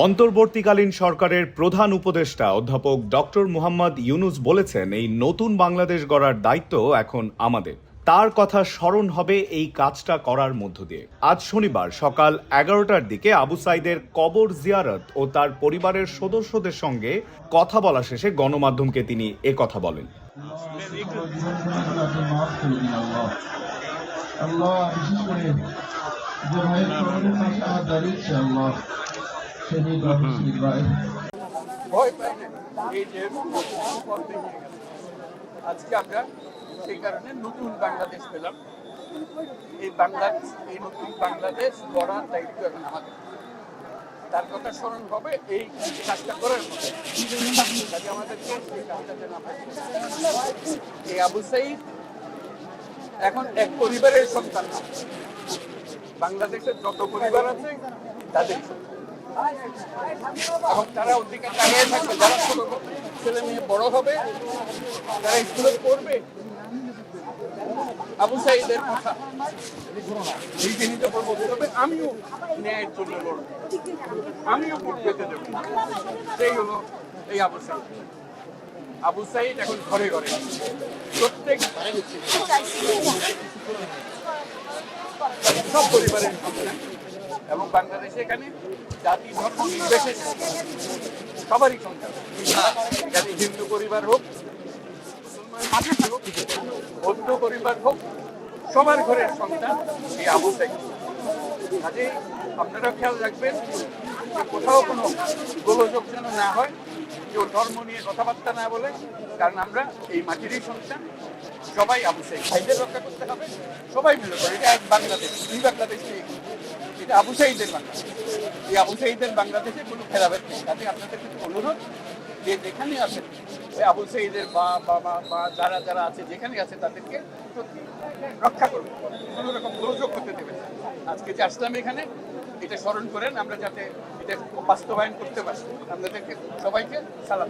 অন্তর্বর্তীকালীন সরকারের প্রধান উপদেষ্টা অধ্যাপক ডক্টর মুহাম্মদ ইউনুস বলেছেন, এই নতুন বাংলাদেশ গড়ার দায়িত্ব এখন আমাদের। তার কথা স্মরণ হবে এই কাজটা করার মধ্য দিয়ে। আজ শনিবার সকাল 11টার দিকে আবু সাইদের কবর জিয়ারত ও তার পরিবারের সদস্যদের সঙ্গে কথা বলা শেষে গণমাধ্যমকে তিনি একথা বলেন। আজকে আমরা সেই কারণে নতুন বাংলাদেশ পেলাম। এই নতুন বাংলাদেশ গড়ার দায়িত্ব এখন আমাদের। তার কথা স্মরণ হবে এই কাজটা করার মতো আমাদেরকে সেই কাজটা যেন আমরা এই আবু সাইদ এখন এক পরিবারের সন্তান। বাংলাদেশের যত পরিবার আছে তাদের এবং তারা অধিকার দাঁড়িয়ে থাকবে। যারা ছোট ছেলে মেয়ে বড় হবে, তারা স্কুলে পড়বে, আবু সাইদের কথা নিজে নিজে বলতে হবে, আমিও ন্যায়ের জন্য লড়ব, আমিও ভোট পেতে দেব। সেই হলো এই আবু সাইদ। আবু সাইদ এখন ঘরে ঘরে প্রত্যেক সব পরিবারের সন্তান এবং বাংলাদেশে এখানে জাতি ধর্ম নির্বিশেষে সবারই সন্তান। জাতি হিন্দু পরিবার হোক, মুসলমান হোক, বৌদ্ধ পরিবার হোক, সবার ঘরের সন্তান এই আবু সাইদ। কাজে আপনারা খেয়াল রাখবেন যে কোথাও কোনো গোলযোগ যেন না হয়, কেউ ধর্ম নিয়ে কথাবার্তা না বলে, কারণ আমরা এই মাটিরই সন্তান। সবাই আবু সাইদ ভাইদের রক্ষা করতে হবে, সবাই মিলে করে। এটা এক বাংলাদেশ, দুই বাংলাদেশ নেই, এটা আবু সাইদের বাংলাদেশ। এই আবু সাইদের বাংলাদেশে কোনো ভেদাভেদ নেই। তাতে আপনাদের কিন্তু অনুরোধ যে যেখানে আছেন ওই আবু সাইদের বা যারা যারা আছে যেখানে আছে তাদেরকে রক্ষা করবে, কোনো রকম গোলযোগ করতে দেবে। আজকে যে আসলাম এখানে, এটা স্মরণ করেন আমরা যাতে এটা বাস্তবায়ন করতে পারি। আপনাদেরকে সবাইকে সালাম।